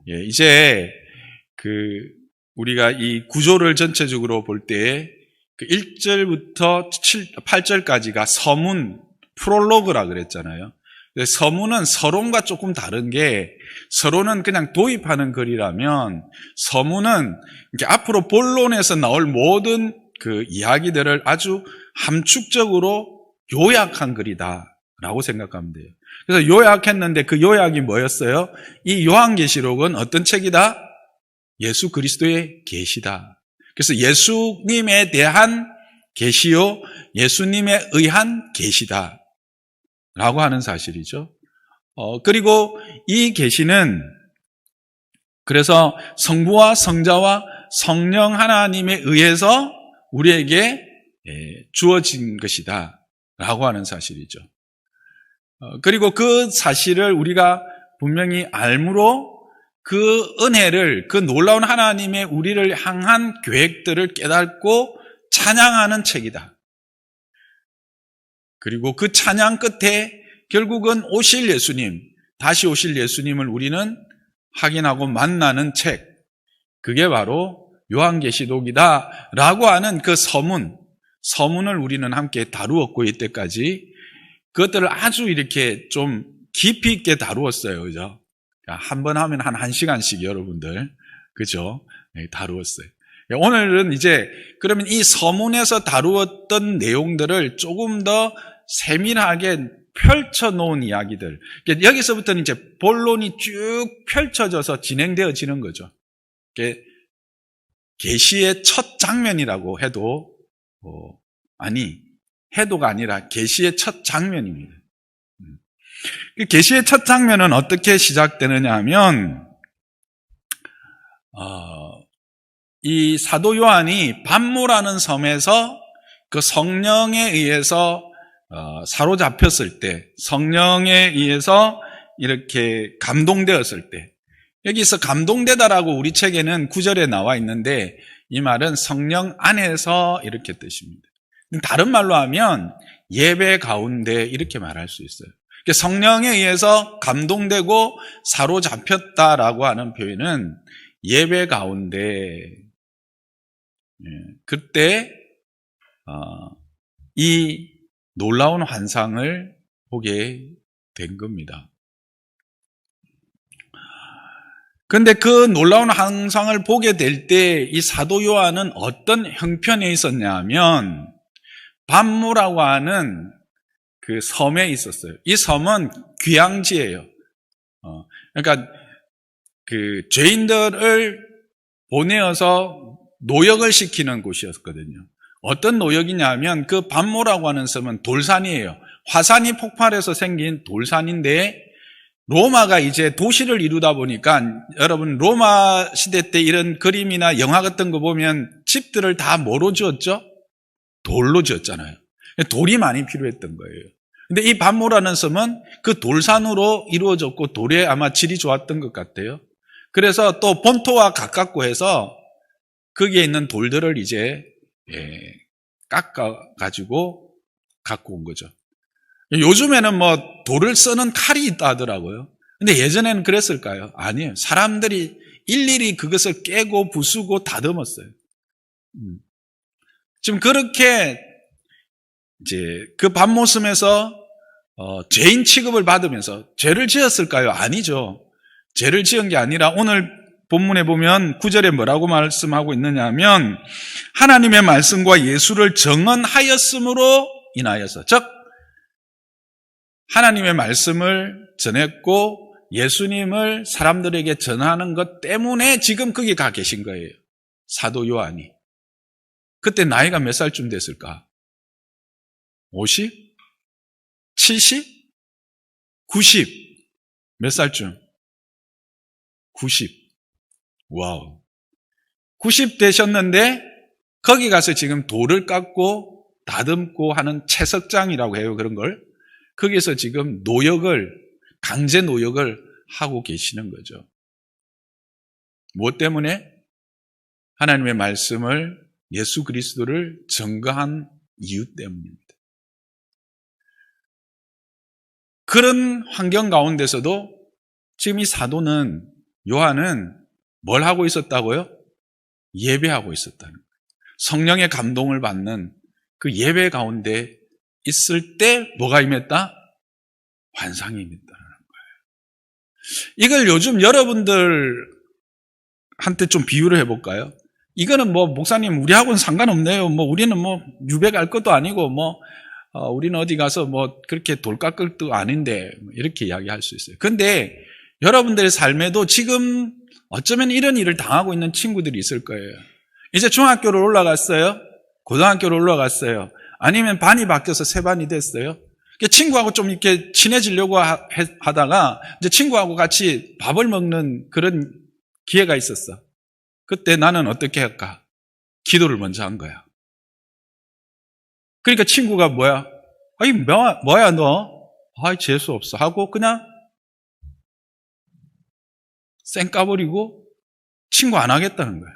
예, 이제 우리가 이 구조를 전체적으로 볼 때 그 1절부터 8절까지가 서문, 프롤로그라 그랬잖아요. 서문은 서론과 조금 다른 게, 서론은 그냥 도입하는 글이라면 서문은 이렇게 앞으로 본론에서 나올 모든 그 이야기들을 아주 함축적으로 요약한 글이다라고 생각하면 돼요. 그래서 요약했는데 그 요약이 뭐였어요? 이 요한계시록은 어떤 책이다? 예수 그리스도의 계시다. 그래서 예수님에 대한 계시요, 예수님에 의한 계시다 라고 하는 사실이죠. 그리고 이 계시는 그래서 성부와 성자와 성령 하나님에 의해서 우리에게 주어진 것이다 라고 하는 사실이죠. 그리고 그 사실을 우리가 분명히 알므로 그 은혜를, 그 놀라운 하나님의 우리를 향한 계획들을 깨닫고 찬양하는 책이다. 그리고 그 찬양 끝에 결국은 오실 예수님, 다시 오실 예수님을 우리는 확인하고 만나는 책, 그게 바로 요한계시록이다 라고 하는 그 서문을 우리는 함께 다루었고, 이때까지 그것들을 아주 이렇게 좀 깊이 있게 다루었어요. 그죠? 한 번 하면 한 1시간씩 여러분들, 그죠? 네, 다루었어요. 오늘은 이제 그러면 이 서문에서 다루었던 내용들을 조금 더 세밀하게 펼쳐놓은 이야기들. 여기서부터는 이제 본론이 쭉 펼쳐져서 진행되어지는 거죠. 계시의 첫 장면이라고 해도, 해도가 아니라 계시의 첫 장면입니다. 계시의 첫 장면은 어떻게 시작되느냐 하면, 이 사도 요한이 pat모라는 섬에서 그 성령에 의해서 사로잡혔을 때, 성령에 의해서 이렇게 감동되었을 때, 여기서 감동되다라고 우리 책에는 9절에 나와 있는데, 이 말은 성령 안에서 이렇게 뜻입니다. 다른 말로 하면 예배 가운데 이렇게 말할 수 있어요. 성령에 의해서 감동되고 사로잡혔다라고 하는 표현은 예배 가운데, 그때 이 놀라운 환상을 보게 된 겁니다. 그런데 그 놀라운 환상을 보게 될 때 이 사도 요한은 어떤 형편에 있었냐 하면 pat모라고 하는 그 섬에 있었어요. 이 섬은 귀향지예요. 그러니까 그 죄인들을 보내어서 노역을 시키는 곳이었거든요. 어떤 노역이냐 하면 그 pat모라고 하는 섬은 돌산이에요. 화산이 폭발해서 생긴 돌산인데, 로마가 이제 도시를 이루다 보니까, 여러분 로마 시대 때 이런 그림이나 영화 같은 거 보면 집들을 다 뭐로 지었죠? 돌로 지었잖아요. 돌이 많이 필요했던 거예요. 근데 이 pat모라는 섬은 그 돌산으로 이루어졌고 돌에 아마 질이 좋았던 것 같아요. 그래서 또 본토와 가깝고 해서 거기에 있는 돌들을 이제 깎아가지고 갖고 온 거죠. 요즘에는 뭐 돌을 쓰는 칼이 있다 하더라고요. 근데 예전에는 그랬을까요? 아니에요. 사람들이 일일이 그것을 깨고 부수고 다듬었어요. 지금 그렇게 이제 그 pat모 섬에서 죄인 취급을 받으면서 죄를 지었을까요? 아니죠. 죄를 지은 게 아니라 오늘 본문에 보면 9절에 뭐라고 말씀하고 있느냐 하면 하나님의 말씀과 예수를 증언하였음으로 인하여서, 즉 하나님의 말씀을 전했고 예수님을 사람들에게 전하는 것 때문에 지금 거기 가 계신 거예요. 사도 요한이. 그때 나이가 몇 살쯤 됐을까? 50? 70? 90? 몇 살쯤? 90. 와우. 90 되셨는데 거기 가서 지금 돌을 깎고 다듬고 하는 채석장이라고 해요. 그런 걸. 거기서 지금 강제 노역을 하고 계시는 거죠. 무엇 때문에? 하나님의 말씀을, 예수 그리스도를 증거한 이유 때문입니다. 그런 환경 가운데서도 지금 이 사도는 요한은 뭘 하고 있었다고요? 예배하고 있었다는 거예요. 성령의 감동을 받는 그 예배 가운데 있을 때 뭐가 임했다? 환상이 임했다는 거예요. 이걸 요즘 여러분들한테 좀 비유를 해볼까요? 이거는 뭐 목사님 우리하고는 상관없네요. 뭐 우리는 뭐 유배 갈 것도 아니고 뭐 우리는 어디 가서 뭐 그렇게 돌 깎을 것도 아닌데 이렇게 이야기할 수 있어요. 근데 여러분들의 삶에도 지금 어쩌면 이런 일을 당하고 있는 친구들이 있을 거예요. 이제 중학교를 올라갔어요. 고등학교를 올라갔어요. 아니면 반이 바뀌어서 새 반이 됐어요. 친구하고 좀 이렇게 친해지려고 하다가 이제 친구하고 같이 밥을 먹는 그런 기회가 있었어. 그때 나는 어떻게 할까? 기도를 먼저 한 거야. 그러니까 친구가 뭐야? 아이, 뭐야, 너? 아이, 재수 없어. 하고 그냥 쌩 까버리고 친구 안 하겠다는 거야.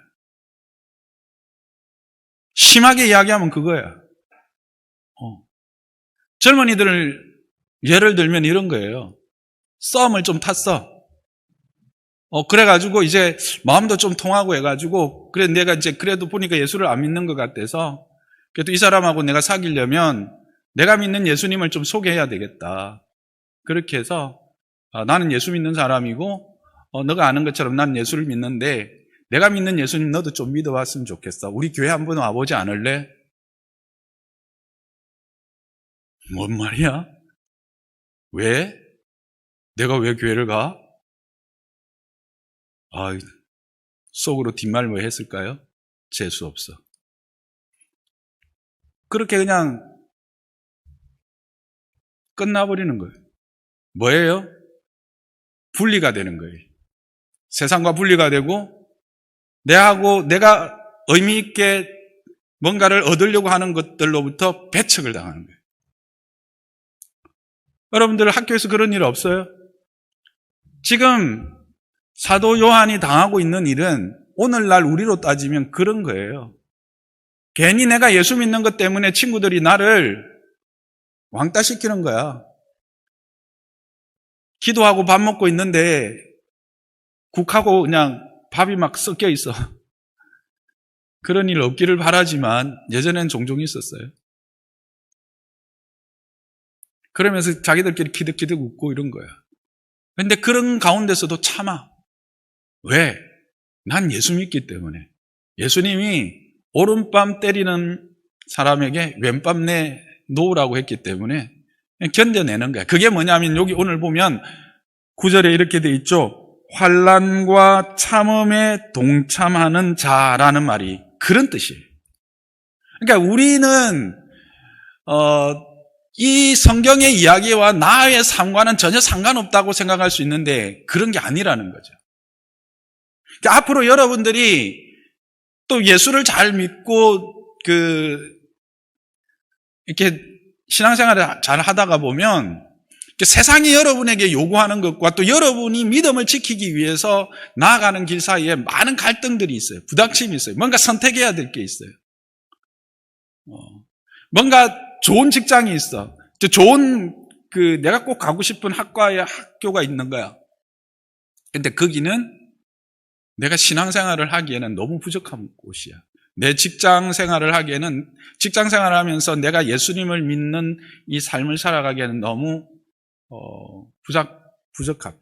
심하게 이야기하면 그거야. 젊은이들을 예를 들면 이런 거예요. 썸을 좀 탔어. 그래가지고 이제 마음도 좀 통하고 해가지고, 그래, 내가 이제 그래도 보니까 예수를 안 믿는 것 같아서, 그래도 이 사람하고 내가 사귀려면 내가 믿는 예수님을 좀 소개해야 되겠다. 그렇게 해서, 나는 예수 믿는 사람이고, 너가 아는 것처럼 난 예수를 믿는데, 내가 믿는 예수님 너도 좀 믿어봤으면 좋겠어. 우리 교회 한번 와보지 않을래? 뭔 말이야? 왜? 내가 왜 교회를 가? 속으로 뒷말 뭐 했을까요? 재수 없어. 그렇게 그냥 끝나버리는 거예요. 뭐예요? 분리가 되는 거예요. 세상과 분리가 되고 내가 의미 있게 뭔가를 얻으려고 하는 것들로부터 배척을 당하는 거예요. 여러분들 학교에서 그런 일 없어요? 지금 사도 요한이 당하고 있는 일은 오늘날 우리로 따지면 그런 거예요. 괜히 내가 예수 믿는 것 때문에 친구들이 나를 왕따시키는 거야. 기도하고 밥 먹고 있는데 국하고 그냥 밥이 막 섞여 있어. 그런 일 없기를 바라지만 예전엔 종종 있었어요. 그러면서 자기들끼리 키득키득 웃고 이런 거야. 근데 그런 가운데서도 참아. 왜? 난 예수 믿기 때문에. 예수님이 오른밤 때리는 사람에게 왼밤 내 놓으라고 했기 때문에 견뎌내는 거야. 그게 뭐냐면 여기 오늘 보면 9절에 이렇게 돼 있죠. 환난과 참음에 동참하는 자라는 말이 그런 뜻이에요. 그러니까 우리는 이 성경의 이야기와 나의 삶과는 전혀 상관없다고 생각할 수 있는데 그런 게 아니라는 거죠. 그러니까 앞으로 여러분들이 또 예수를 잘 믿고 이렇게 신앙생활을 잘 하다가 보면 세상이 여러분에게 요구하는 것과 또 여러분이 믿음을 지키기 위해서 나아가는 길 사이에 많은 갈등들이 있어요. 부닥침이 있어요. 뭔가 선택해야 될 게 있어요. 뭔가 좋은 직장이 있어. 좋은 내가 꼭 가고 싶은 학교가 있는 거야. 근데 거기는 내가 신앙생활을 하기에는 너무 부족한 곳이야. 내 직장 생활을 하기에는 직장 생활을 하면서 내가 예수님을 믿는 이 삶을 살아가기에는 너무 부적합해.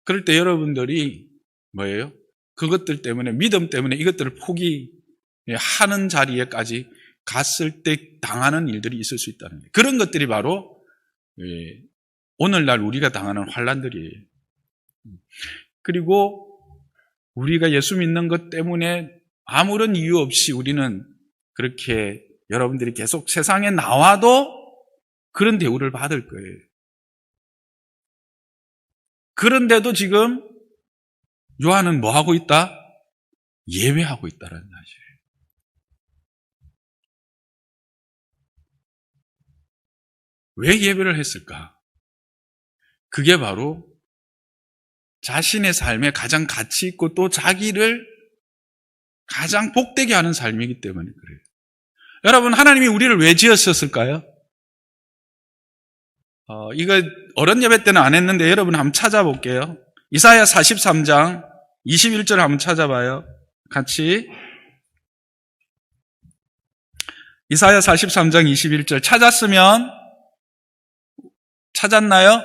그럴 때 여러분들이 뭐예요? 그것들 때문에 믿음 때문에 이것들을 포기하는 자리에까지 갔을 때 당하는 일들이 있을 수 있다는 거예요. 그런 것들이 바로 오늘날 우리가 당하는 환난들이에요. 그리고 우리가 예수 믿는 것 때문에 아무런 이유 없이 우리는 그렇게 여러분들이 계속 세상에 나와도 그런 대우를 받을 거예요. 그런데도 지금 요한은 뭐 하고 있다? 예배하고 있다는 사실이에요. 왜 예배를 했을까? 그게 바로 자신의 삶에 가장 가치 있고 또 자기를 가장 복되게 하는 삶이기 때문에 그래요. 여러분, 하나님이 우리를 왜 지으셨을까요? 이거 어른 예배 때는 안 했는데 여러분 한번 찾아볼게요. 이사야 43장 21절 한번 찾아봐요. 같이. 이사야 43장 21절 찾았으면, 찾았나요?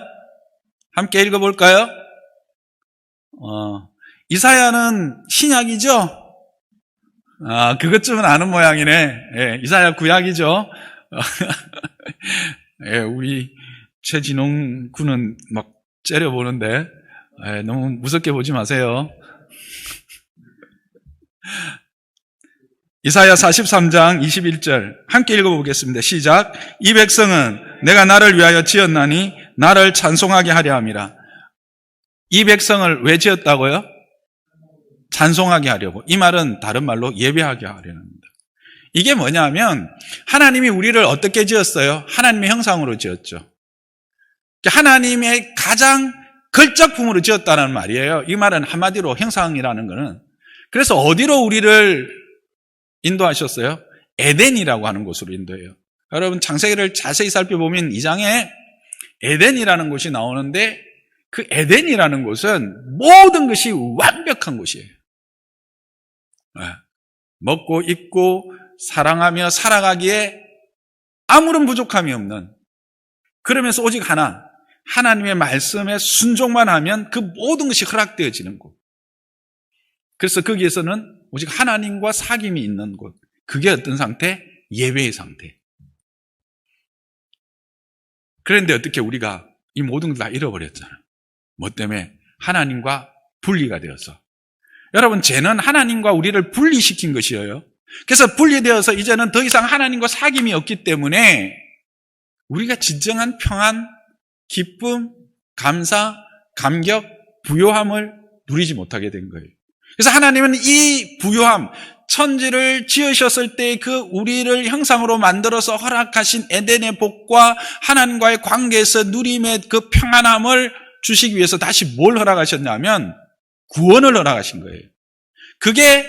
함께 읽어볼까요? 이사야는 신약이죠? 그것쯤은 아는 모양이네. 예, 이사야 구약이죠? 예, 우리 최진홍 군은 막 째려보는데, 예, 너무 무섭게 보지 마세요. 이사야 43장 21절 함께 읽어보겠습니다. 시작. 이 백성은 내가 나를 위하여 지었나니 나를 찬송하게 하려 함이라. 이 백성을 왜 지었다고요? 찬송하게 하려고. 이 말은 다른 말로 예배하게 하려는 겁니다. 이게 뭐냐면 하나님이 우리를 어떻게 지었어요? 하나님의 형상으로 지었죠. 하나님의 가장 걸작품으로 지었다는 말이에요. 이 말은 한마디로 형상이라는 거는. 그래서 어디로 우리를 인도하셨어요? 에덴이라고 하는 곳으로 인도해요. 여러분 창세기를 자세히 살펴보면 이 장에 에덴이라는 곳이 나오는데 그 에덴이라는 곳은 모든 것이 완벽한 곳이에요. 먹고 입고 사랑하며 살아가기에 아무런 부족함이 없는, 그러면서 오직 하나, 하나님의 말씀에 순종만 하면 그 모든 것이 허락되어지는 곳. 그래서 거기에서는 오직 하나님과 사귐이 있는 곳. 그게 어떤 상태? 예배의 상태. 그런데 어떻게 우리가 이 모든 걸 다 잃어버렸잖아요. 뭐 때문에? 하나님과 분리가 되어서. 여러분, 죄는 하나님과 우리를 분리시킨 것이에요. 그래서 분리되어서 이제는 더 이상 하나님과 사귐이 없기 때문에 우리가 진정한 평안, 기쁨, 감사, 감격, 부요함을 누리지 못하게 된 거예요. 그래서 하나님은 이 부요함, 천지를 지으셨을 때 그 우리를 형상으로 만들어서 허락하신 에덴의 복과 하나님과의 관계에서 누림의 그 평안함을 주시기 위해서 다시 뭘 허락하셨냐면 구원을 허락하신 거예요. 그게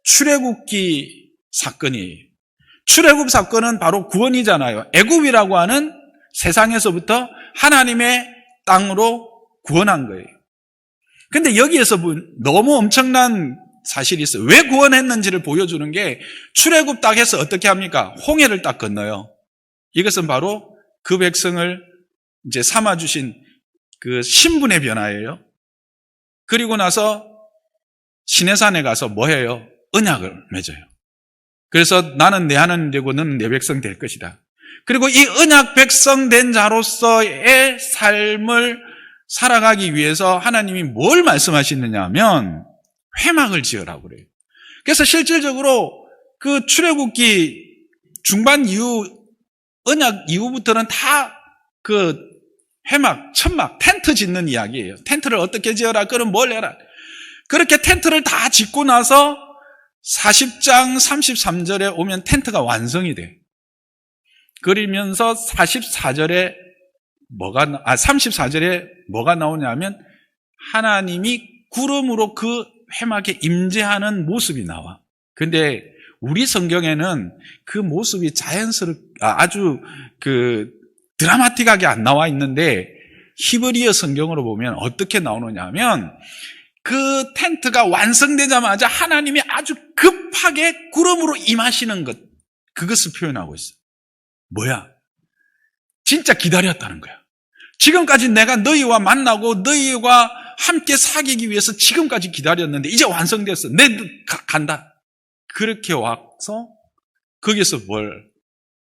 출애굽기 사건이에요. 출애굽 사건은 바로 구원이잖아요. 애굽이라고 하는 세상에서부터 하나님의 땅으로 구원한 거예요. 근데 여기에서 너무 엄청난 사실이 있어요. 왜 구원했는지를 보여주는 게 출애굽 딱 해서 어떻게 합니까? 홍해를 딱 건너요. 이것은 바로 그 백성을 이제 삼아주신 그 신분의 변화예요. 그리고 나서 시내산에 가서 뭐 해요? 언약을 맺어요. 그래서 나는 내 하나님 되고 너는 내 백성 될 것이다. 그리고 이 언약 백성 된 자로서의 삶을 살아가기 위해서 하나님이 뭘 말씀하시느냐 하면 회막을 지으라고 그래요. 그래서 실질적으로 그 출애굽기 중반 이후 언약 이후부터는 다 그 회막, 천막, 텐트 짓는 이야기예요. 텐트를 어떻게 지어라? 그럼 뭘 해라? 그렇게 텐트를 다 짓고 나서 40장 33절에 오면 텐트가 완성이 돼. 그러면서 34절에 34절에 뭐가 나오냐면 하나님이 구름으로 그 회막에 임재하는 모습이 나와. 근데 우리 성경에는 그 모습이 아주 드라마틱하게 안 나와 있는데 히브리어 성경으로 보면 어떻게 나오느냐 하면 그 텐트가 완성되자마자 하나님이 아주 급하게 구름으로 임하시는 것, 그것을 표현하고 있어요. 뭐야? 진짜 기다렸다는 거야. 지금까지 내가 너희와 만나고 너희와 함께 사귀기 위해서 지금까지 기다렸는데 이제 완성됐어. 간다. 그렇게 와서 거기서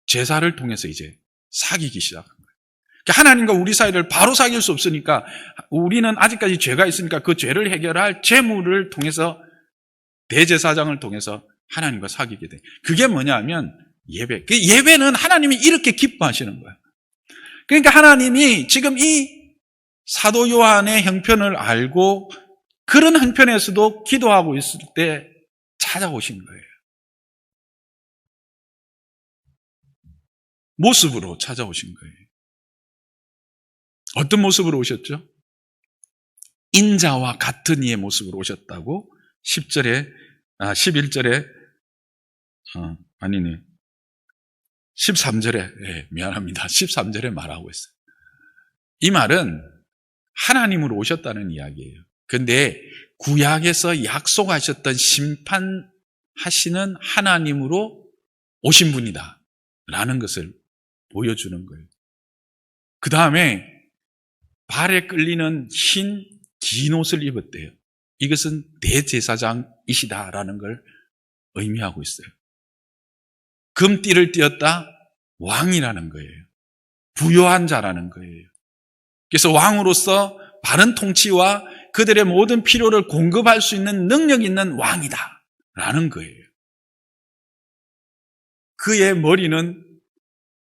제사를 통해서 이제 사귀기 시작한 거예요. 그러니까 하나님과 우리 사이를 바로 사귈 수 없으니까 우리는 아직까지 죄가 있으니까 그 죄를 해결할 제물을 통해서 대제사장을 통해서 하나님과 사귀게 돼. 그게 뭐냐면 예배. 그 예배는 하나님이 이렇게 기뻐하시는 거예요. 그러니까 하나님이 지금 이 사도 요한의 형편을 알고 그런 형편에서도 기도하고 있을 때 찾아오신 거예요. 모습으로 찾아오신 거예요. 어떤 모습으로 오셨죠? 인자와 같은 이의 모습으로 오셨다고 11절에 아니네. 13절에, 미안합니다. 13절에 말하고 있어요. 이 말은 하나님으로 오셨다는 이야기예요. 근데 구약에서 약속하셨던 심판하시는 하나님으로 오신 분이다 라는 것을 보여주는 거예요. 그 다음에 발에 끌리는 흰 긴 옷을 입었대요. 이것은 대제사장이시다라는 걸 의미하고 있어요. 금띠를 띄었다, 왕이라는 거예요. 부요한 자라는 거예요. 그래서 왕으로서 바른 통치와 그들의 모든 필요를 공급할 수 있는 능력 있는 왕이다 라는 거예요. 그의 머리는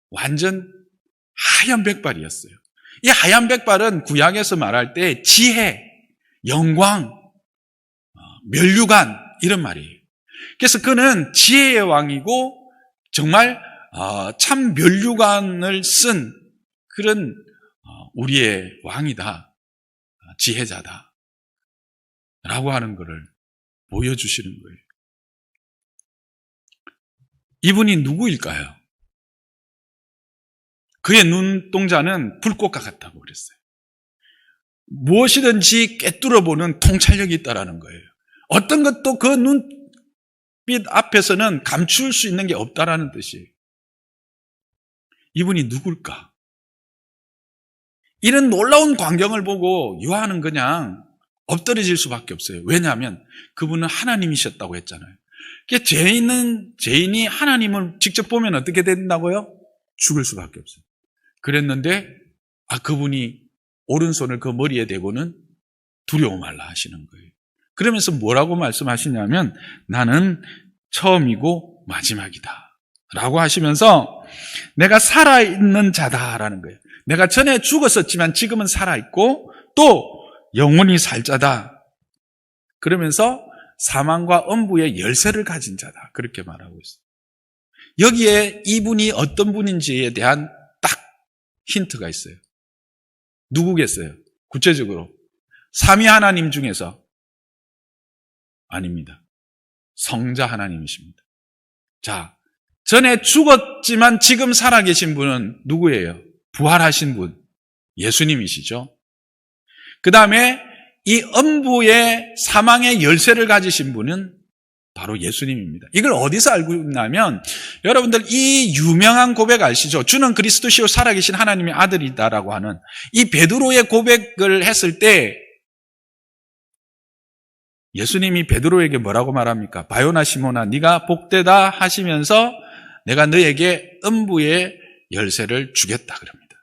완전 하얀 백발이었어요. 이 하얀 백발은 구약에서 말할 때 지혜, 영광, 멸류관 이런 말이에요. 그래서 그는 지혜의 왕이고 정말 참 멸류관을 쓴 그런 우리의 왕이다, 지혜자다 라고 하는 것을 보여주시는 거예요. 이분이 누구일까요? 그의 눈동자는 불꽃과 같다고 그랬어요. 무엇이든지 꿰뚫어보는 통찰력이 있다라는 거예요. 어떤 것도 그 눈빛 앞에서는 감출 수 있는 게 없다라는 뜻이에요. 이분이 누굴까? 이런 놀라운 광경을 보고 요한은 그냥 엎드러질 수밖에 없어요. 왜냐하면 그분은 하나님이셨다고 했잖아요. 죄인이 하나님을 직접 보면 어떻게 된다고요? 죽을 수밖에 없어요. 그랬는데 그분이 오른손을 그 머리에 대고는 두려워 말라 하시는 거예요. 그러면서 뭐라고 말씀하시냐면 나는 처음이고 마지막이다 라고 하시면서 내가 살아있는 자다라는 거예요. 내가 전에 죽었었지만 지금은 살아있고 또 영원히 살 자다. 그러면서 사망과 음부의 열쇠를 가진 자다. 그렇게 말하고 있어요. 여기에 이분이 어떤 분인지에 대한 딱 힌트가 있어요. 누구겠어요? 구체적으로 삼위 하나님 중에서 아닙니다. 성자 하나님이십니다. 자, 전에 죽었지만 지금 살아계신 분은 누구예요? 부활하신 분, 예수님이시죠. 그 다음에 이 음부의 사망의 열쇠를 가지신 분은 바로 예수님입니다. 이걸 어디서 알고 있냐면 여러분들 이 유명한 고백 아시죠? 주는 그리스도시요 살아계신 하나님의 아들이다라고 하는 이 베드로의 고백을 했을 때 예수님이 베드로에게 뭐라고 말합니까? 바요나 시몬아 네가 복되다 하시면서 내가 너에게 음부의 열쇠를 주겠다 그럽니다.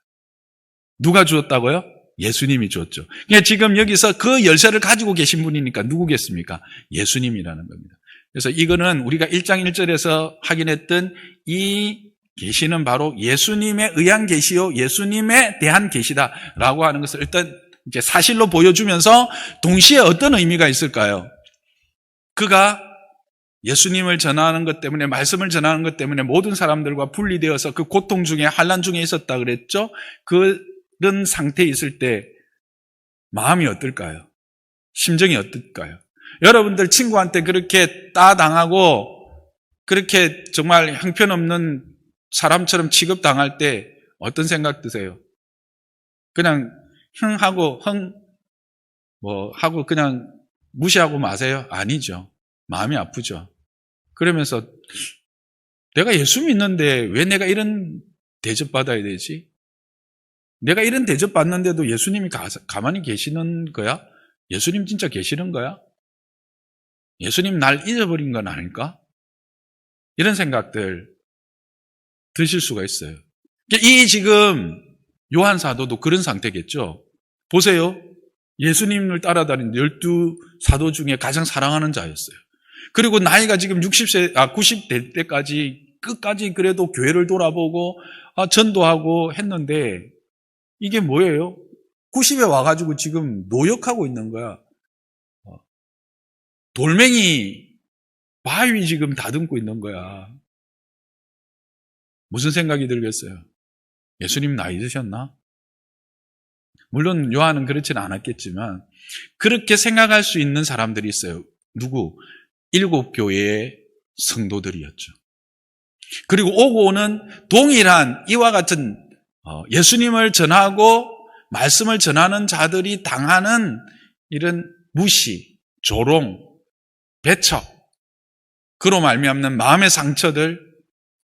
누가 주었다고요? 예수님이 주었죠. 그러니까 지금 여기서 그 열쇠를 가지고 계신 분이니까 누구겠습니까? 예수님이라는 겁니다. 그래서 이거는 우리가 1장 1절에서 확인했던 이 계시는 바로 예수님에 의한 계시요 예수님에 대한 계시다라고 하는 것을 일단 이제 사실로 보여주면서 동시에 어떤 의미가 있을까요? 그가 예수님을 전하는 것 때문에 말씀을 전하는 것 때문에 모든 사람들과 분리되어서 그 고통 중에 환난 중에 있었다 그랬죠. 그런 상태에 있을 때 마음이 어떨까요? 심정이 어떨까요? 여러분들 친구한테 그렇게 따당하고 그렇게 정말 형편없는 사람처럼 취급당할 때 어떤 생각 드세요? 그냥 하고 그냥 무시하고 마세요? 아니죠. 마음이 아프죠. 그러면서 내가 예수 믿는데 왜 내가 이런 대접받아야 되지? 내가 이런 대접받는데도 예수님이 가만히 계시는 거야? 예수님 진짜 계시는 거야? 예수님 날 잊어버린 건 아닐까? 이런 생각들 드실 수가 있어요. 이 지금 요한 사도도 그런 상태겠죠. 보세요. 예수님을 따라다니는 12사도 중에 가장 사랑하는 자였어요. 그리고 나이가 지금 90 될 때까지 끝까지 그래도 교회를 돌아보고 전도하고 했는데 이게 뭐예요? 90에 와가지고 지금 노역하고 있는 거야. 돌멩이 바위 지금 다듬고 있는 거야. 무슨 생각이 들겠어요? 예수님 나이 드셨나? 물론 요한은 그렇지는 않았겠지만 그렇게 생각할 수 있는 사람들이 있어요. 누구? 7교회의 성도들이었죠. 그리고 오고 오는 동일한 이와 같은 예수님을 전하고 말씀을 전하는 자들이 당하는 이런 무시, 조롱, 배척, 그로 말미암는 마음의 상처들,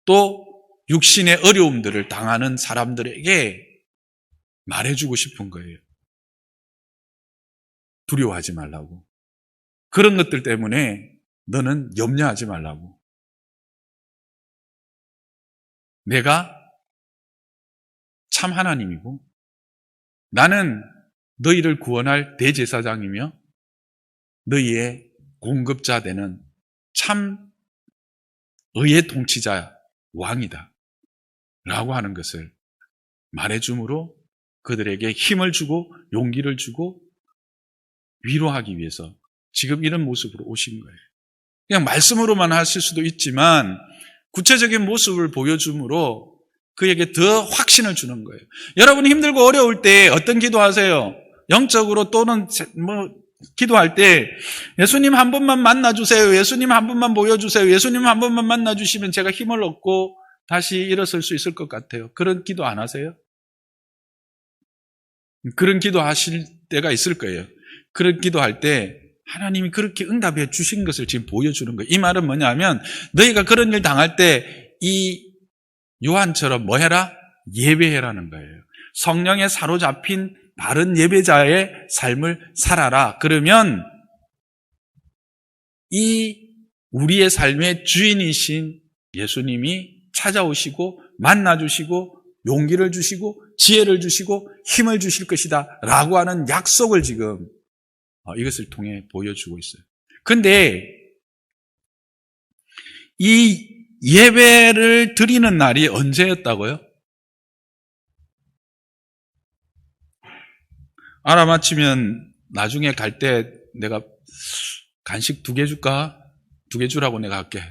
또 육신의 어려움들을 당하는 사람들에게 말해주고 싶은 거예요. 두려워하지 말라고. 그런 것들 때문에 너는 염려하지 말라고. 내가 참 하나님이고 나는 너희를 구원할 대제사장이며 너희의 공급자 되는 참 의의 통치자 왕이다 라고 하는 것을 말해줌으로 그들에게 힘을 주고 용기를 주고 위로하기 위해서 지금 이런 모습으로 오신 거예요. 그냥 말씀으로만 하실 수도 있지만 구체적인 모습을 보여줌으로 그에게 더 확신을 주는 거예요. 여러분이 힘들고 어려울 때 어떤 기도하세요? 영적으로 또는 기도할 때 예수님 한 번만 만나주세요. 예수님 한 번만 보여주세요. 예수님 한 번만 만나주시면 제가 힘을 얻고 다시 일어설 수 있을 것 같아요. 그런 기도 안 하세요? 그런 기도 하실 때가 있을 거예요. 그런 기도할 때 하나님이 그렇게 응답해 주신 것을 지금 보여주는 거예요. 이 말은 뭐냐면 너희가 그런 일 당할 때 이 요한처럼 뭐 해라? 예배해라는 거예요. 성령에 사로잡힌 바른 예배자의 삶을 살아라. 그러면 이 우리의 삶의 주인이신 예수님이 찾아오시고 만나주시고 용기를 주시고 지혜를 주시고 힘을 주실 것이다 라고 하는 약속을 지금 이것을 통해 보여주고 있어요. 근데 이 예배를 드리는 날이 언제였다고요? 알아맞히면 나중에 갈 때 내가 간식 2개 줄까? 2개 주라고 내가 할게.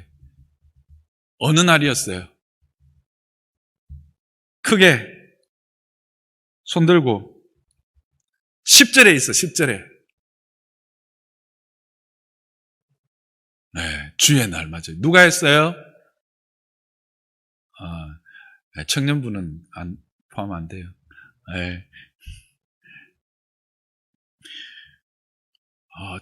어느 날이었어요? 크게 손 들고 10절에 있어. 10절에. 네, 주의 날 맞아요. 누가 했어요? 청년부는 포함 안 돼요. 네.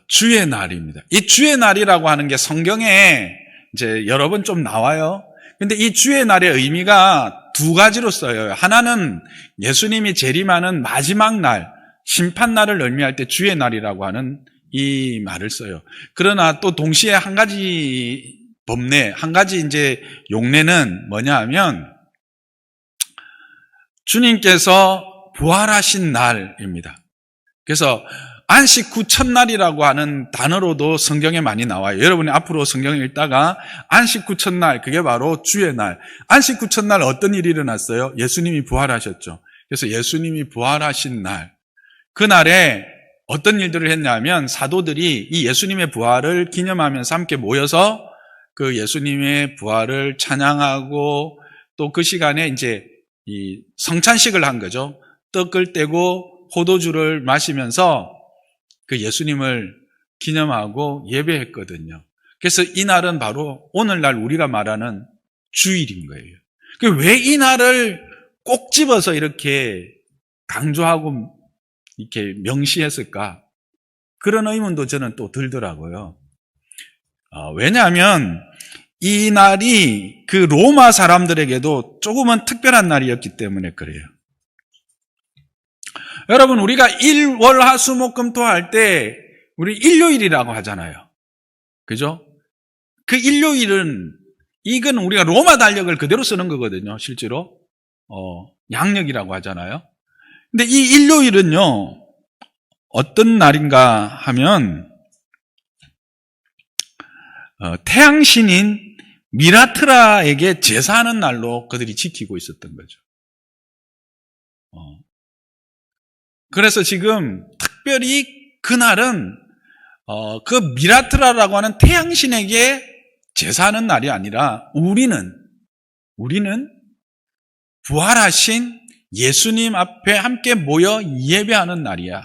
주의 날입니다. 이 주의 날이라고 하는 게 성경에 이제 여러 번 좀 나와요. 근데 이 주의 날의 의미가 2가지로 써요. 하나는 예수님이 재림하는 마지막 날, 심판날을 의미할 때 주의 날이라고 하는 이 말을 써요. 그러나 또 동시에 한 가지 법례, 한 가지 이제 용례는 뭐냐 하면 주님께서 부활하신 날입니다. 그래서 안식 후 첫날이라고 하는 단어로도 성경에 많이 나와요. 여러분이 앞으로 성경을 읽다가 안식 후 첫날, 그게 바로 주의 날. 안식 후 첫날 어떤 일이 일어났어요? 예수님이 부활하셨죠. 그래서 예수님이 부활하신 날, 그날에 어떤 일들을 했냐면 사도들이 이 예수님의 부활을 기념하면서 함께 모여서 그 예수님의 부활을 찬양하고 또 그 시간에 이제 이 성찬식을 한 거죠. 떡을 떼고 포도주를 마시면서 그 예수님을 기념하고 예배했거든요. 그래서 이 날은 바로 오늘날 우리가 말하는 주일인 거예요. 왜 이 날을 꼭 집어서 이렇게 강조하고 이렇게 명시했을까? 그런 의문도 저는 또 들더라고요. 왜냐하면 이 날이 그 로마 사람들에게도 조금은 특별한 날이었기 때문에 그래요. 여러분, 우리가 일, 월, 화, 수, 목, 금, 토 할 때 우리 일요일이라고 하잖아요. 그죠? 그 일요일은 이건 우리가 로마 달력을 그대로 쓰는 거거든요. 실제로 양력이라고 하잖아요. 근데 이 일요일은요 어떤 날인가 하면 태양신인 미라트라에게 제사하는 날로 그들이 지키고 있었던 거죠. 그래서 지금 특별히 그날은 그 미라트라라고 하는 태양신에게 제사하는 날이 아니라 우리는 부활하신 예수님 앞에 함께 모여 예배하는 날이야.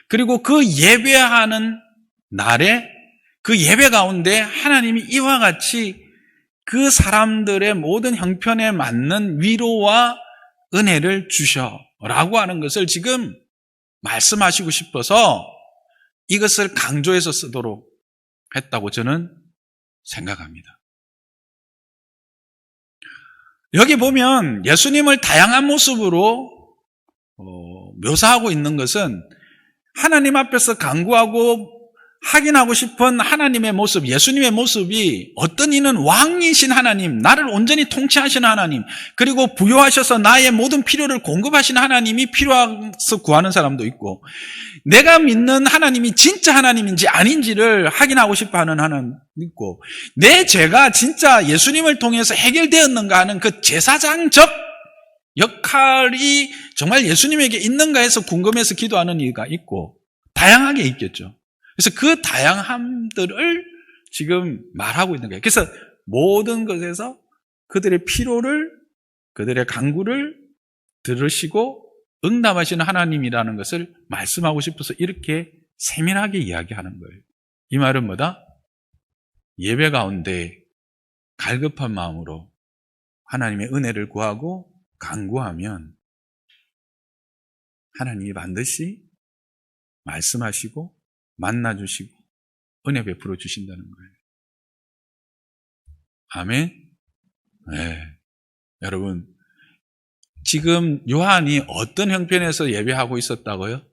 그리고 그 예배하는 날에 그 예배 가운데 하나님이 이와 같이 그 사람들의 모든 형편에 맞는 위로와 은혜를 주셔. 라고 하는 것을 지금 말씀하시고 싶어서 이것을 강조해서 쓰도록 했다고 저는 생각합니다. 여기 보면 예수님을 다양한 모습으로 묘사하고 있는 것은 하나님 앞에서 간구하고 확인하고 싶은 하나님의 모습, 예수님의 모습이 어떤 이는 왕이신 하나님, 나를 온전히 통치하시는 하나님, 그리고 부여하셔서 나의 모든 필요를 공급하시는 하나님이 필요해서 구하는 사람도 있고, 내가 믿는 하나님이 진짜 하나님인지 아닌지를 확인하고 싶어하는 하나님도 있고, 내 죄가 진짜 예수님을 통해서 해결되었는가 하는 그 제사장적 역할이 정말 예수님에게 있는가 해서 궁금해서 기도하는 이가 있고, 다양하게 있겠죠. 그래서 그 다양함들을 지금 말하고 있는 거예요. 그래서 모든 것에서 그들의 필요를, 그들의 간구를 들으시고 응답하시는 하나님이라는 것을 말씀하고 싶어서 이렇게 세밀하게 이야기하는 거예요. 이 말은 뭐다? 예배 가운데 갈급한 마음으로 하나님의 은혜를 구하고 간구하면 하나님이 반드시 말씀하시고 만나주시고 은혜 베풀어 주신다는 거예요. 아멘? 네. 여러분, 지금 요한이 어떤 형편에서 예배하고 있었다고요?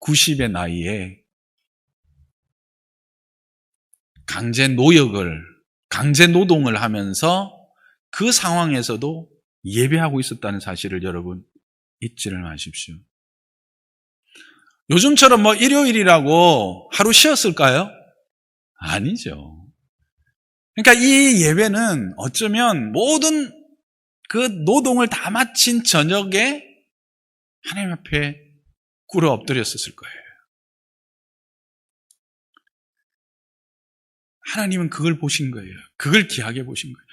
90의 나이에 강제 노동을 하면서 그 상황에서도 예배하고 있었다는 사실을 여러분 잊지를 마십시오. 요즘처럼 일요일이라고 하루 쉬었을까요? 아니죠. 그러니까 이 예배는 어쩌면 모든 그 노동을 다 마친 저녁에 하나님 앞에 꿇어 엎드렸었을 거예요. 하나님은 그걸 보신 거예요. 그걸 귀하게 보신 거예요.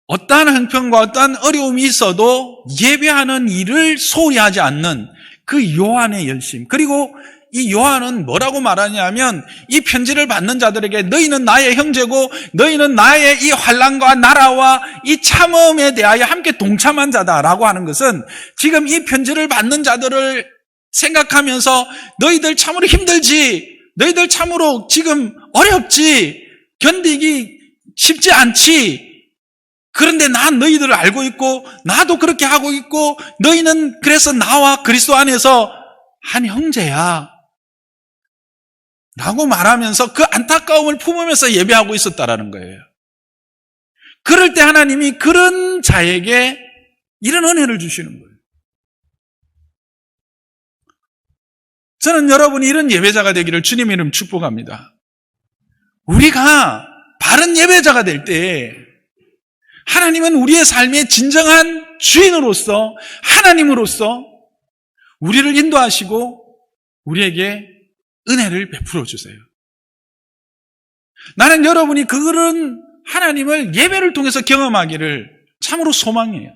어떠한 형편과 어떠한 어려움이 있어도 예배하는 일을 소홀히 하지 않는 그 요한의 열심. 그리고 이 요한은 뭐라고 말하냐면 이 편지를 받는 자들에게 너희는 나의 형제고 너희는 나의 이 환난과 나라와 이 참음에 대하여 함께 동참한 자다라고 하는 것은 지금 이 편지를 받는 자들을 생각하면서 너희들 참으로 힘들지, 너희들 참으로 지금 어렵지, 견디기 쉽지 않지, 그런데 난 너희들을 알고 있고 나도 그렇게 하고 있고 너희는 그래서 나와 그리스도 안에서 한 형제야 라고 말하면서 그 안타까움을 품으면서 예배하고 있었다라는 거예요. 그럴 때 하나님이 그런 자에게 이런 은혜를 주시는 거예요. 저는 여러분이 이런 예배자가 되기를 주님의 이름 축복합니다. 우리가 바른 예배자가 될 때 하나님은 우리의 삶의 진정한 주인으로서 하나님으로서 우리를 인도하시고 우리에게 은혜를 베풀어 주세요. 나는 여러분이 그런 하나님을 예배를 통해서 경험하기를 참으로 소망해요.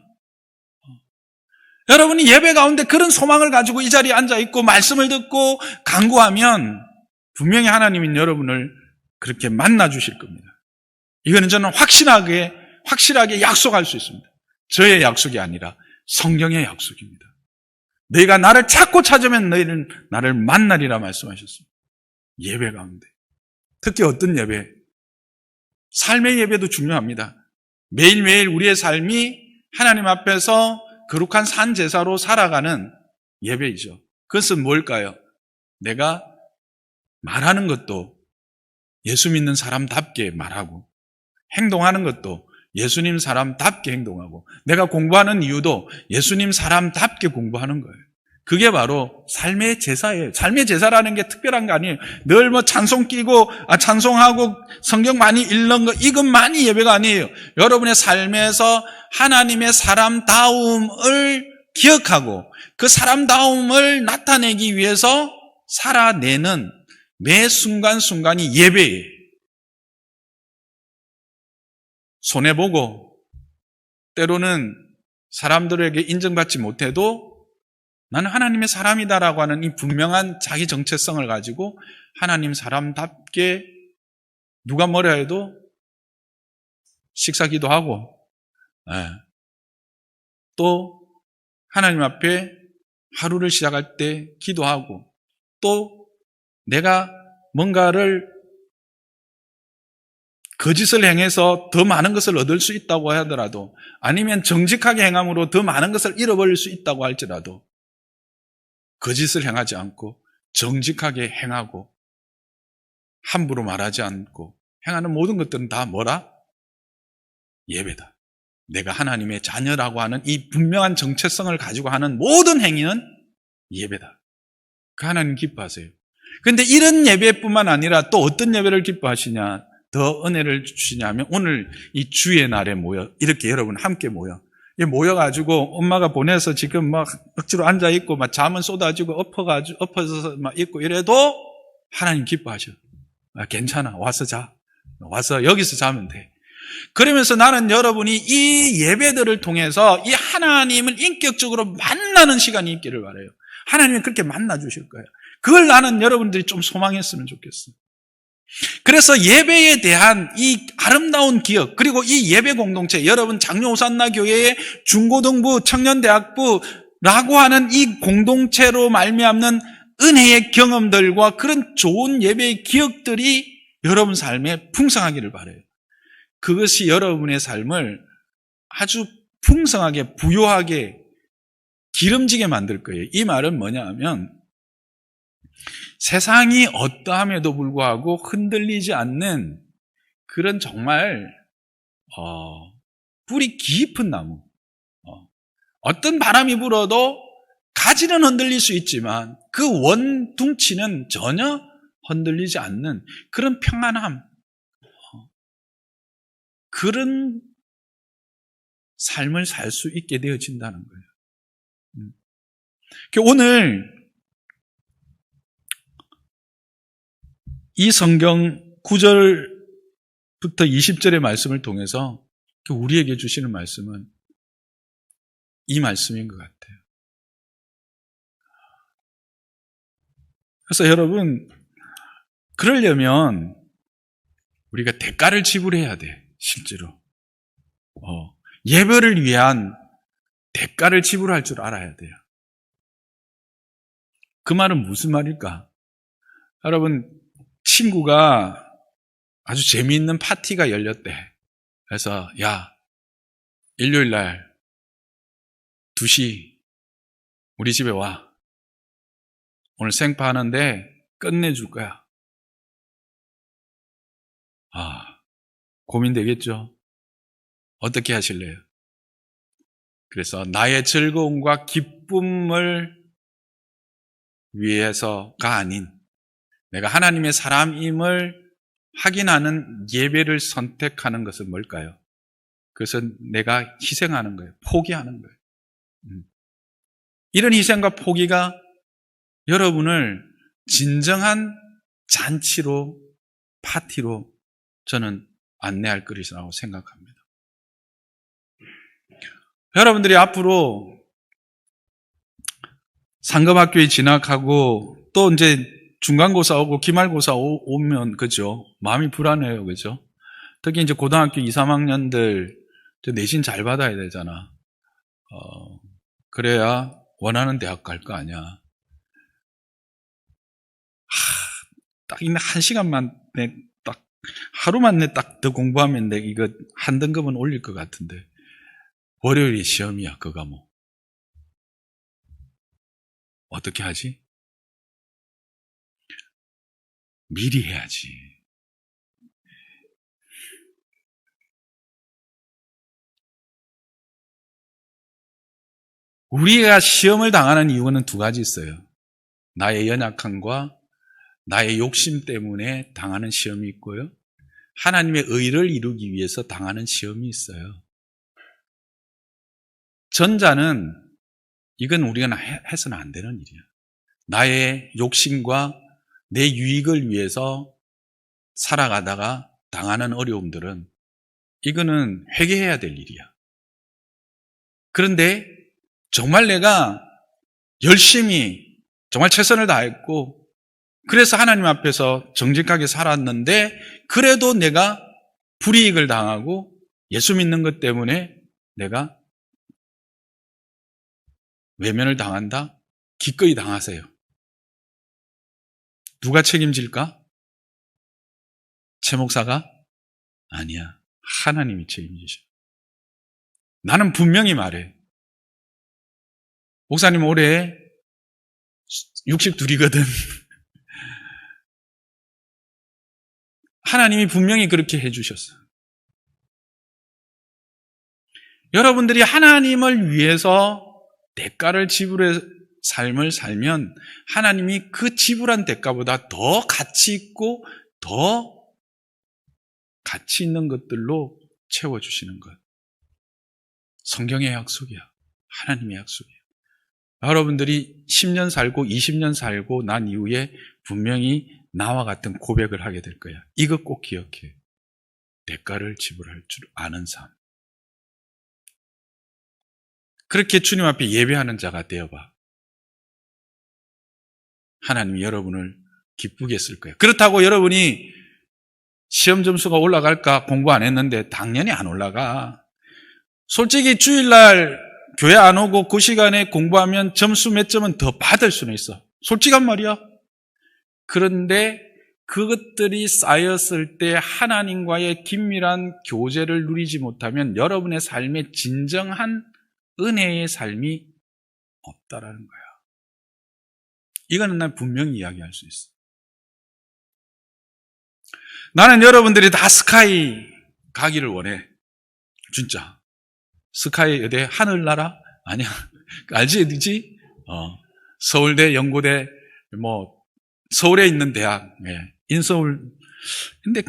여러분이 예배 가운데 그런 소망을 가지고 이 자리에 앉아있고 말씀을 듣고 간구하면 분명히 하나님은 여러분을 그렇게 만나 주실 겁니다. 이거는 저는 확실하게 약속할 수 있습니다. 저의 약속이 아니라 성경의 약속입니다. 너희가 나를 찾고 찾으면 너희는 나를 만나리라 말씀하셨습니다. 예배 가운데. 특히 어떤 예배? 삶의 예배도 중요합니다. 매일매일 우리의 삶이 하나님 앞에서 거룩한 산제사로 살아가는 예배이죠. 그것은 뭘까요? 내가 말하는 것도 예수 믿는 사람답게 말하고 행동하는 것도 예수님 사람답게 행동하고 내가 공부하는 이유도 예수님 사람답게 공부하는 거예요. 그게 바로 삶의 제사예요. 삶의 제사라는 게 특별한 거 아니에요. 늘 찬송 끼고 찬송하고 성경 많이 읽는 거 이것만이 예배가 아니에요. 여러분의 삶에서 하나님의 사람다움을 기억하고 그 사람다움을 나타내기 위해서 살아내는 매 순간순간이 예배예요. 손해보고 때로는 사람들에게 인정받지 못해도 나는 하나님의 사람이다라고 하는 이 분명한 자기 정체성을 가지고 하나님 사람답게 누가 뭐라 해도 식사기도 하고 또 하나님 앞에 하루를 시작할 때 기도하고, 또 내가 뭔가를 거짓을 행해서 더 많은 것을 얻을 수 있다고 하더라도, 아니면 정직하게 행함으로 더 많은 것을 잃어버릴 수 있다고 할지라도 거짓을 행하지 않고 정직하게 행하고 함부로 말하지 않고 행하는 모든 것들은 다 뭐라? 예배다. 내가 하나님의 자녀라고 하는 이 분명한 정체성을 가지고 하는 모든 행위는 예배다. 그 하나님 기뻐하세요. 그런데 이런 예배뿐만 아니라 또 어떤 예배를 기뻐하시냐, 더 은혜를 주시냐면, 오늘 이 주의 날에 모여, 이렇게 여러분 함께 모여가지고 엄마가 보내서 지금 막 억지로 앉아있고 막 잠은 쏟아지고 엎어서 막 있고 이래도 하나님 기뻐하셔. 괜찮아. 와서 자. 와서 여기서 자면 돼. 그러면서 나는 여러분이 이 예배들을 통해서 이 하나님을 인격적으로 만나는 시간이 있기를 바라요. 하나님이 그렇게 만나 주실 거예요. 그걸 나는 여러분들이 좀 소망했으면 좋겠어요. 그래서 예배에 대한 이 아름다운 기억, 그리고 이 예배 공동체, 여러분 장로호산나 교회의 중고등부, 청년대학부라고 하는 이 공동체로 말미암는 은혜의 경험들과 그런 좋은 예배의 기억들이 여러분 삶에 풍성하기를 바라요. 그것이 여러분의 삶을 아주 풍성하게, 부요하게, 기름지게 만들 거예요. 이 말은 뭐냐 하면, 세상이 어떠함에도 불구하고 흔들리지 않는 그런 정말 뿌리 깊은 나무, 어떤 바람이 불어도 가지는 흔들릴 수 있지만 그 원둥치는 전혀 흔들리지 않는 그런 평안함, 그런 삶을 살 수 있게 되어진다는 거예요. 오늘 이 성경 9절부터 20절의 말씀을 통해서 우리에게 주시는 말씀은 이 말씀인 것 같아요. 그래서 여러분, 그러려면 우리가 대가를 지불해야 돼, 실제로. 예배를 위한 대가를 지불할 줄 알아야 돼요. 그 말은 무슨 말일까? 여러분, 친구가 아주 재미있는 파티가 열렸대. 그래서 야, 일요일 날 2시 우리 집에 와. 오늘 생파 하는데 끝내줄 거야. 고민되겠죠? 어떻게 하실래요? 그래서 나의 즐거움과 기쁨을 위해서가 아닌 내가 하나님의 사람임을 확인하는 예배를 선택하는 것은 뭘까요? 그것은 내가 희생하는 거예요. 포기하는 거예요. 이런 희생과 포기가 여러분을 진정한 잔치로, 파티로 저는 안내할 것이라고 생각합니다. 여러분들이 앞으로 상급학교에 진학하고 또 이제 중간고사 오고 기말고사 오면, 그죠? 마음이 불안해요, 그죠? 특히 이제 고등학교 2, 3학년들 내신 잘 받아야 되잖아. 그래야 원하는 대학 갈 거 아니야. 딱 있는 1시간만 딱 하루만 딱 더 공부하면 내 이거 한 등급은 올릴 것 같은데 월요일이 시험이야, 그 과목. 어떻게 하지? 미리 해야지. 우리가 시험을 당하는 이유는 2가지 있어요. 나의 연약함과 나의 욕심 때문에 당하는 시험이 있고요. 하나님의 의를 이루기 위해서 당하는 시험이 있어요. 전자는 이건 우리가 해서는 안 되는 일이야. 나의 욕심과 내 유익을 위해서 살아가다가 당하는 어려움들은 이거는 회개해야 될 일이야. 그런데 정말 내가 열심히 정말 최선을 다했고 그래서 하나님 앞에서 정직하게 살았는데 그래도 내가 불이익을 당하고 예수 믿는 것 때문에 내가 외면을 당한다? 기꺼이 당하세요. 누가 책임질까? 최 목사가? 아니야. 하나님이 책임지셔. 나는 분명히 말해. 목사님 올해 62이거든. 하나님이 분명히 그렇게 해주셨어. 여러분들이 하나님을 위해서 대가를 지불해 삶을 살면 하나님이 그 지불한 대가보다 더 가치 있고 더 가치 있는 것들로 채워주시는 것. 성경의 약속이야. 하나님의 약속이야. 여러분들이 10년 살고 20년 살고 난 이후에 분명히 나와 같은 고백을 하게 될 거야. 이거 꼭 기억해. 대가를 지불할 줄 아는 삶. 그렇게 주님 앞에 예배하는 자가 되어봐. 하나님이 여러분을 기쁘게 쓸 거예요. 그렇다고 여러분이 시험 점수가 올라갈까? 공부 안 했는데 당연히 안 올라가. 솔직히 주일날 교회 안 오고 그 시간에 공부하면 점수 몇 점은 더 받을 수는 있어. 솔직한 말이야. 그런데 그것들이 쌓였을 때 하나님과의 긴밀한 교제를 누리지 못하면 여러분의 삶에 진정한 은혜의 삶이 없다라는 거야. 이거는 난 분명히 이야기할 수 있어. 나는 여러분들이 다 스카이 가기를 원해. 진짜. 스카이 어디 하늘나라? 아니야. 알지 어디지? 서울대, 연고대, 서울에 있는 대학, 인서울. 근데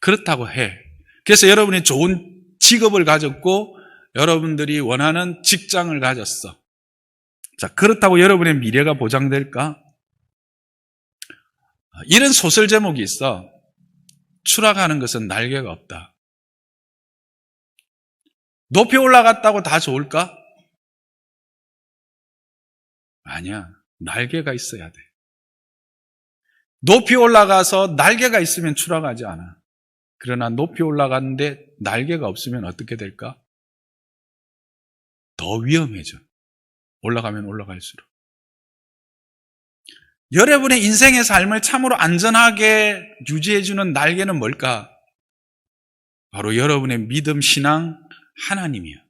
그렇다고 해. 그래서 여러분이 좋은 직업을 가졌고 여러분들이 원하는 직장을 가졌어. 자, 그렇다고 여러분의 미래가 보장될까? 이런 소설 제목이 있어. 추락하는 것은 날개가 없다. 높이 올라갔다고 다 좋을까? 아니야. 날개가 있어야 돼. 높이 올라가서 날개가 있으면 추락하지 않아. 그러나 높이 올라갔는데 날개가 없으면 어떻게 될까? 더 위험해져. 올라가면 올라갈수록. 여러분의 인생의 삶을 참으로 안전하게 유지해주는 날개는 뭘까? 바로 여러분의 믿음, 신앙, 하나님이야.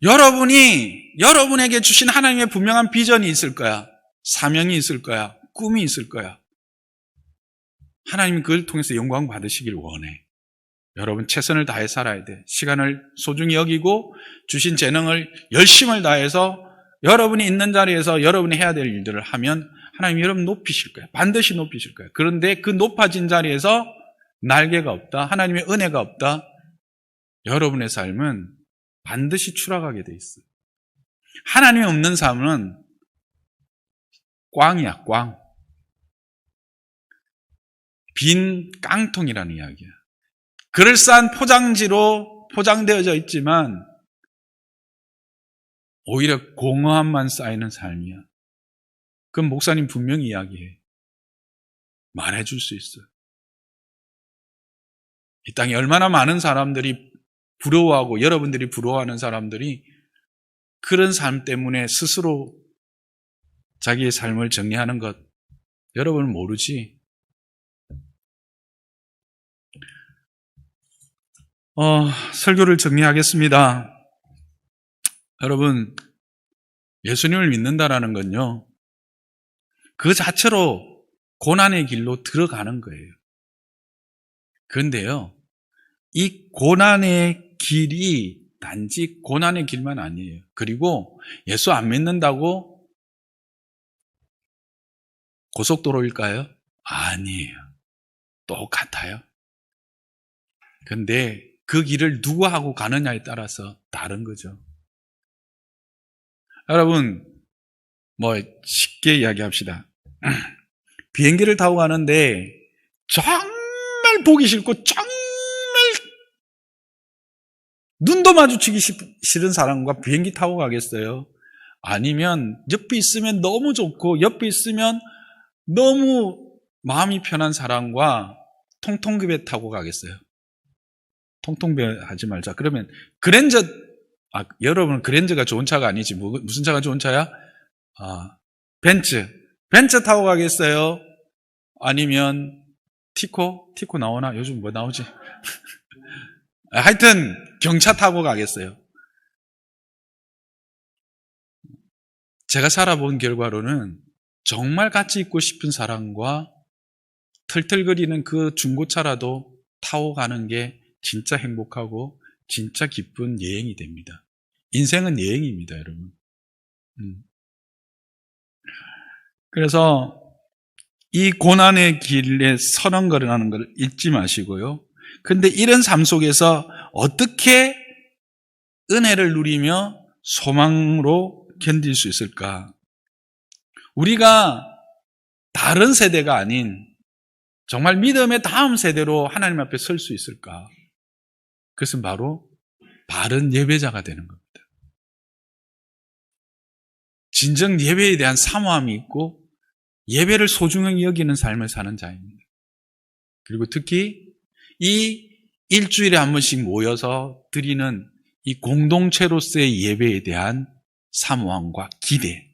여러분에게 주신 하나님의 분명한 비전이 있을 거야. 사명이 있을 거야. 꿈이 있을 거야. 하나님이 그걸 통해서 영광 받으시길 원해. 여러분 최선을 다해 살아야 돼. 시간을 소중히 여기고 주신 재능을 열심을 다해서 여러분이 있는 자리에서 여러분이 해야 될 일들을 하면 하나님이 여러분 높이실 거예요. 반드시 높이실 거예요. 그런데 그 높아진 자리에서 날개가 없다. 하나님의 은혜가 없다. 여러분의 삶은 반드시 추락하게 돼 있어요. 하나님이 없는 삶은 꽝이야, 꽝. 빈 깡통이라는 이야기야. 그럴싸한 포장지로 포장되어져 있지만 오히려 공허함만 쌓이는 삶이야. 그럼 목사님 분명히 이야기해. 말해줄 수 있어. 이 땅에 얼마나 많은 사람들이 부러워하고 여러분들이 부러워하는 사람들이 그런 삶 때문에 스스로 자기의 삶을 정리하는 것 여러분은 모르지? 설교를 정리하겠습니다. 여러분, 예수님을 믿는다라는 건요, 그 자체로 고난의 길로 들어가는 거예요. 그런데요, 이 고난의 길이 단지 고난의 길만 아니에요. 그리고 예수 안 믿는다고 고속도로일까요? 아니에요. 똑같아요. 근데 그 길을 누구 하고 가느냐에 따라서 다른 거죠. 여러분, 쉽게 이야기합시다. 비행기를 타고 가는데 정말 보기 싫고 정말 눈도 마주치기 싫은 사람과 비행기 타고 가겠어요? 아니면 옆에 있으면 너무 좋고 옆에 있으면 너무 마음이 편한 사람과 통통급에 타고 가겠어요? 통통배 하지 말자. 그러면 그랜저 여러분은 그랜저가 좋은 차가 아니지. 무슨 차가 좋은 차야? 벤츠. 벤츠 타고 가겠어요? 아니면 티코? 티코 나오나? 요즘 뭐 나오지? 하여튼 경차 타고 가겠어요. 제가 살아본 결과로는 정말 같이 있고 싶은 사람과 털털거리는 그 중고차라도 타고 가는 게 진짜 행복하고 진짜 기쁜 여행이 됩니다. 인생은 여행입니다, 여러분. 그래서 이 고난의 길에 선언거리라는 걸 잊지 마시고요. 근데 이런 삶 속에서 어떻게 은혜를 누리며 소망으로 견딜 수 있을까? 우리가 다른 세대가 아닌 정말 믿음의 다음 세대로 하나님 앞에 설 수 있을까? 그것은 바로 바른 예배자가 되는 겁니다. 진정 예배에 대한 사모함이 있고 예배를 소중히 여기는 삶을 사는 자입니다. 그리고 특히 이 일주일에 한 번씩 모여서 드리는 이 공동체로서의 예배에 대한 사모함과 기대,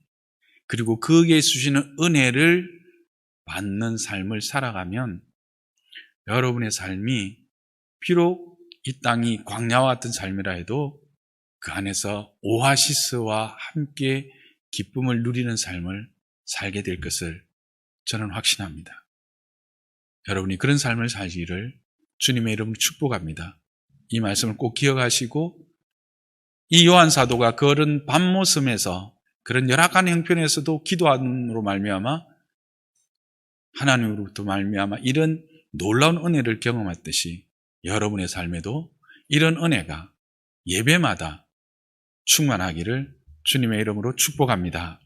그리고 거기에 주시는 은혜를 받는 삶을 살아가면 여러분의 삶이 비록 이 땅이 광야와 같은 삶이라 해도 그 안에서 오아시스와 함께 기쁨을 누리는 삶을 살게 될 것을 저는 확신합니다. 여러분이 그런 삶을 살기를 주님의 이름으로 축복합니다. 이 말씀을 꼭 기억하시고 이 요한 사도가 그런 밤모습에서 그런 열악한 형편에서도 기도함으로 말미암아 하나님으로부터 말미암아 이런 놀라운 은혜를 경험했듯이 여러분의 삶에도 이런 은혜가 예배마다 충만하기를 주님의 이름으로 축복합니다.